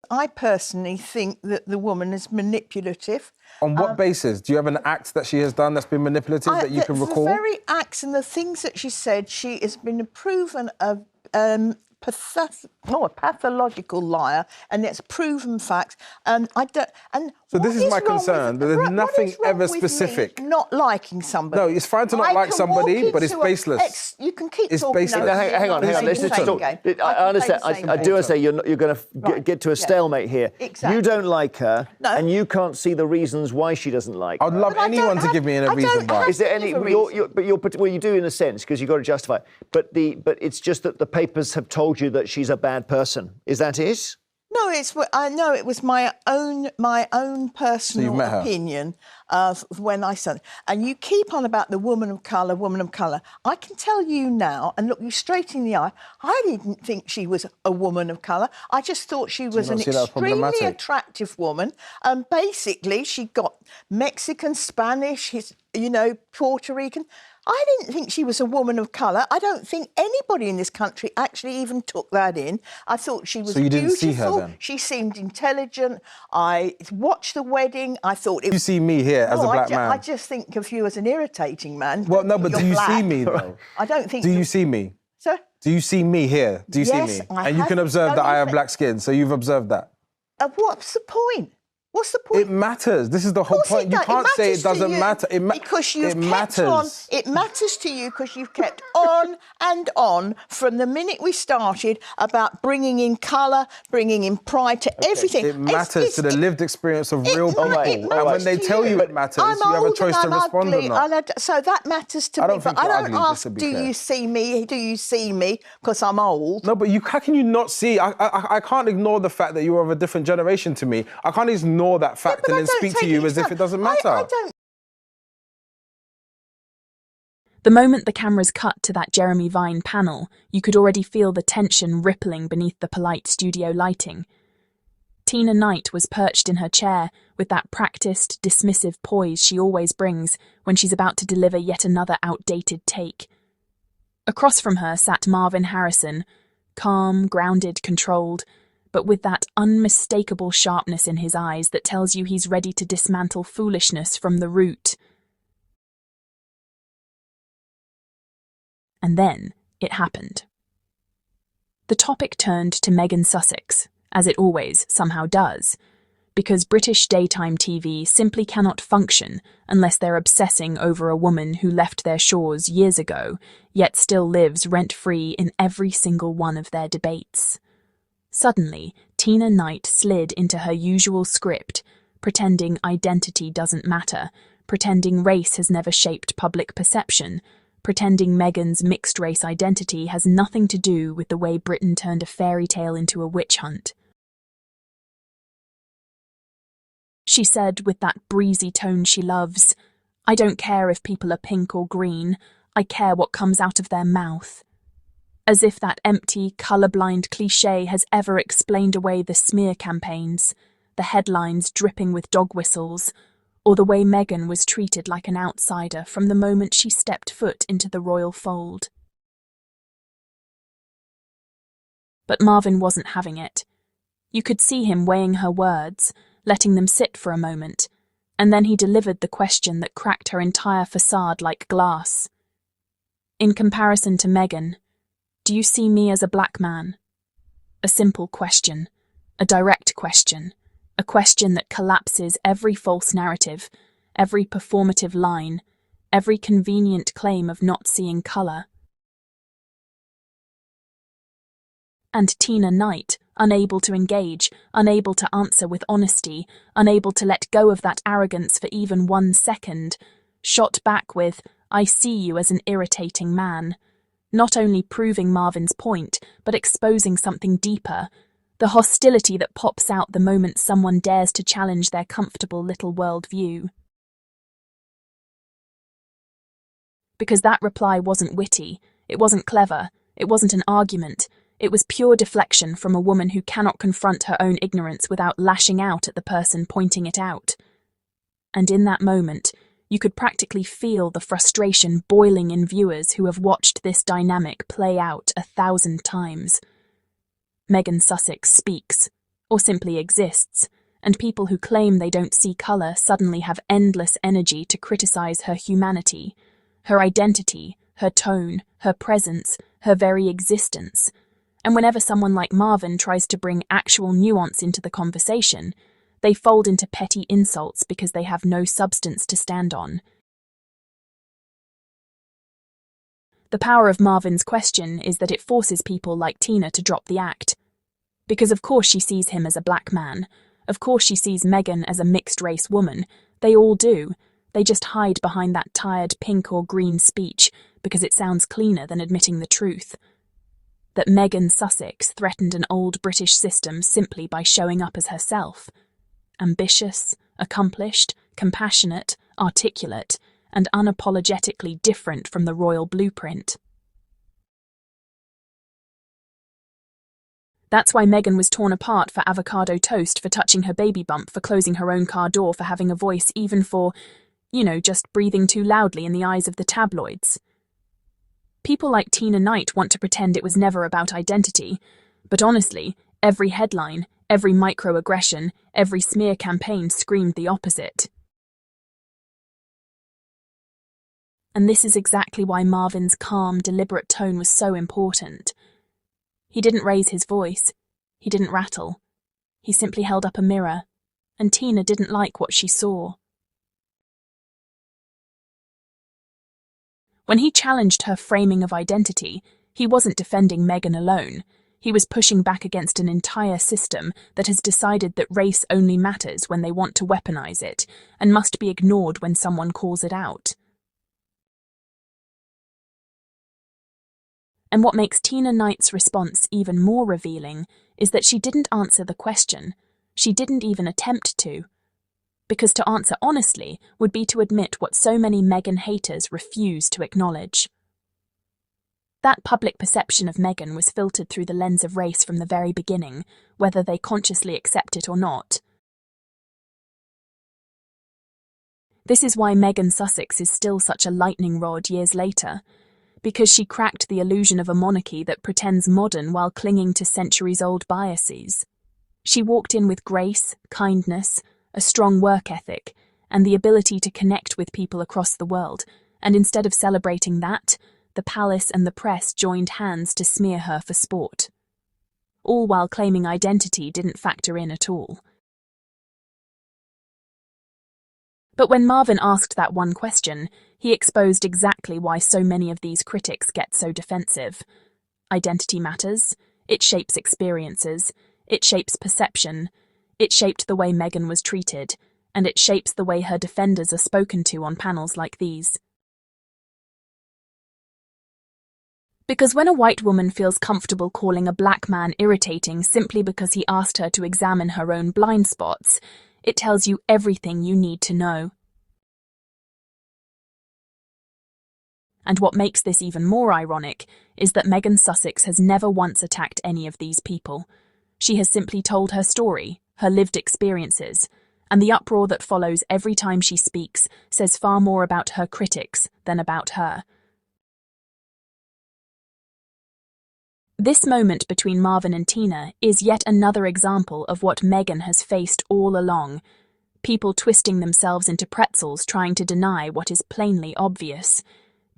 I personally think that the woman is manipulative. On what basis? Do you have an act that she has done that's been manipulative that you can recall? The very acts and the things that she said, she has been proven a pathological liar, and it's proven fact. So this is my concern. There's nothing ever specific. Not liking somebody. No, it's fine to not like somebody, but it's baseless. You can keep it's talking. Baseless. Hang on. Let's just talk. I understand. I do say you're going to get to a stalemate here. Exactly. You don't like her, and you can't see the reasons why she doesn't like her. I'd love anyone to give me a reason why. Is there any? Well, you do in a sense because you've got to justify it. But it's just that the papers have told you that she's a bad person. Is that it? No, I know it was my own personal opinion of when I said. And you keep on about the woman of colour. I can tell you now, and look you straight in the eye, I didn't think she was a woman of colour. I just thought she was an extremely attractive woman. Basically, she got Mexican, Spanish, Puerto Rican. I didn't think she was a woman of colour. I don't think anybody in this country actually even took that in. I thought she was beautiful. So you didn't see her then? She seemed intelligent. I watched the wedding. I thought it was... You see me here as a black man? I just think of you as an irritating man. Well, no, but do you see me, though? I don't think... Do you see me? Sir? Do you see me here? Do you see me? And you can observe that I have black skin, so you've observed that. What's the point? What's the point? It matters. This is the whole point. You can't say it doesn't matter. Because you've kept on. It matters to you because you've kept on and on from the minute we started about bringing in colour, bringing in pride to everything. It matters to the lived experience of real people. And when they tell you it matters, you have a choice to respond or not. So that matters to me. But I don't ask, do you see me? Do you see me? Because I'm old. No, but how can you not see? I can't ignore the fact that you're of a different generation to me. I can't ignore that fact and then speak to you as if it doesn't matter. I don't. The moment the cameras cut to that Jeremy Vine panel, you could already feel the tension rippling beneath the polite studio lighting. Tina Knight was perched in her chair with that practiced, dismissive poise she always brings when she's about to deliver yet another outdated take. Across from her sat Marvyn Harrison, calm, grounded, controlled, but with that unmistakable sharpness in his eyes that tells you he's ready to dismantle foolishness from the root. And then it happened. The topic turned to Meghan Sussex, as it always somehow does, because British daytime TV simply cannot function unless they're obsessing over a woman who left their shores years ago, yet still lives rent-free in every single one of their debates. Suddenly, Tina Knight slid into her usual script, pretending identity doesn't matter, pretending race has never shaped public perception, pretending Meghan's mixed-race identity has nothing to do with the way Britain turned a fairy tale into a witch hunt. She said with that breezy tone she loves, "I don't care if people are pink or green, I care what comes out of their mouth." As if that empty, colourblind cliché has ever explained away the smear campaigns, the headlines dripping with dog whistles, or the way Meghan was treated like an outsider from the moment she stepped foot into the royal fold. But Marvyn wasn't having it. You could see him weighing her words, letting them sit for a moment, and then he delivered the question that cracked her entire facade like glass. In comparison to Meghan, do you see me as a black man? A simple question, a direct question, a question that collapses every false narrative, every performative line, every convenient claim of not seeing colour. And Tina Knight, unable to engage, unable to answer with honesty, unable to let go of that arrogance for even 1 second, shot back with, "I see you as an irritating man," not only proving Marvyn's point, but exposing something deeper, the hostility that pops out the moment someone dares to challenge their comfortable little worldview. Because that reply wasn't witty, it wasn't clever, it wasn't an argument, it was pure deflection from a woman who cannot confront her own ignorance without lashing out at the person pointing it out. And in that moment, you could practically feel the frustration boiling in viewers who have watched this dynamic play out 1,000 times. Meghan Sussex speaks, or simply exists, and people who claim they don't see colour suddenly have endless energy to criticise her humanity, her identity, her tone, her presence, her very existence. And whenever someone like Marvyn tries to bring actual nuance into the conversation, they fold into petty insults because they have no substance to stand on. The power of Marvyn's question is that it forces people like Tina to drop the act. Because of course she sees him as a black man, of course she sees Meghan as a mixed-race woman. They all do. They just hide behind that tired pink or green speech because it sounds cleaner than admitting the truth. That Meghan Sussex threatened an old British system simply by showing up as herself. Ambitious, accomplished, compassionate, articulate, and unapologetically different from the royal blueprint. That's why Meghan was torn apart for avocado toast, for touching her baby bump, for closing her own car door, for having a voice, even for, just breathing too loudly in the eyes of the tabloids. People like Tina Knight want to pretend it was never about identity, but honestly, every headline, every microaggression, every smear campaign screamed the opposite. And this is exactly why Marvyn's calm, deliberate tone was so important. He didn't raise his voice. He didn't rattle. He simply held up a mirror, and Tina didn't like what she saw. When he challenged her framing of identity, he wasn't defending Meghan alone. He was pushing back against an entire system that has decided that race only matters when they want to weaponize it, and must be ignored when someone calls it out. And what makes Tina Knight's response even more revealing is that she didn't answer the question. She didn't even attempt to. Because to answer honestly would be to admit what so many Meghan haters refuse to acknowledge. That public perception of Meghan was filtered through the lens of race from the very beginning, whether they consciously accept it or not. This is why Meghan Sussex is still such a lightning rod years later, because she cracked the illusion of a monarchy that pretends modern while clinging to centuries-old biases. She walked in with grace, kindness, a strong work ethic, and the ability to connect with people across the world, and instead of celebrating that, the palace and the press joined hands to smear her for sport. All while claiming identity didn't factor in at all. But when Marvyn asked that one question, he exposed exactly why so many of these critics get so defensive. Identity matters. It shapes experiences. It shapes perception. It shaped the way Meghan was treated, and it shapes the way her defenders are spoken to on panels like these. Because when a white woman feels comfortable calling a black man irritating simply because he asked her to examine her own blind spots, it tells you everything you need to know. And what makes this even more ironic is that Meghan Sussex has never once attacked any of these people. She has simply told her story, her lived experiences, and the uproar that follows every time she speaks says far more about her critics than about her. This moment between Marvyn and Tina is yet another example of what Meghan has faced all along. People twisting themselves into pretzels trying to deny what is plainly obvious.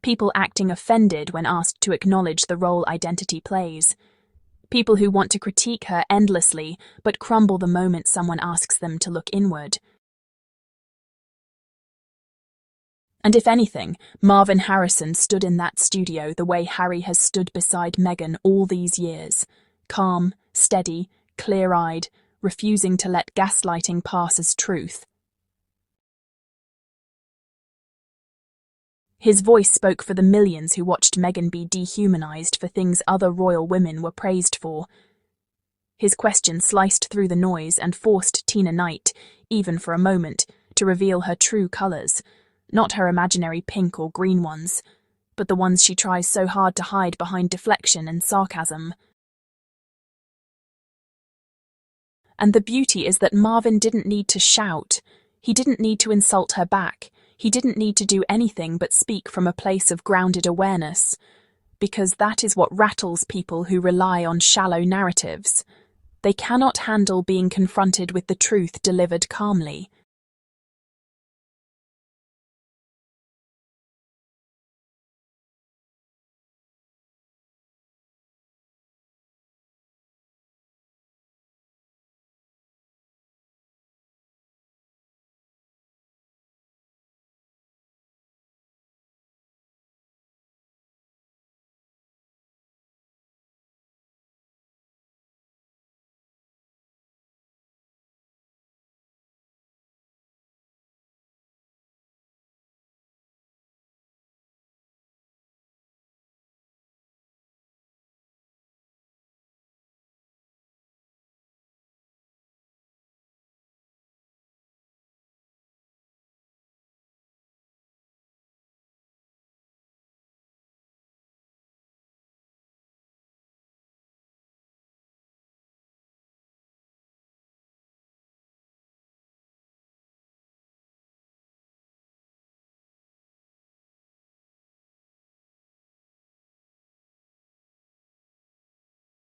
People acting offended when asked to acknowledge the role identity plays. People who want to critique her endlessly but crumble the moment someone asks them to look inward. And if anything, Marvyn Harrison stood in that studio the way Harry has stood beside Meghan all these years, calm, steady, clear-eyed, refusing to let gaslighting pass as truth. His voice spoke for the millions who watched Meghan be dehumanized for things other royal women were praised for. His question sliced through the noise and forced Tina Knight, even for a moment, to reveal her true colours, not her imaginary pink or green ones, but the ones she tries so hard to hide behind deflection and sarcasm. And the beauty is that Marvyn didn't need to shout. He didn't need to insult her back. He didn't need to do anything but speak from a place of grounded awareness, because that is what rattles people who rely on shallow narratives. They cannot handle being confronted with the truth delivered calmly.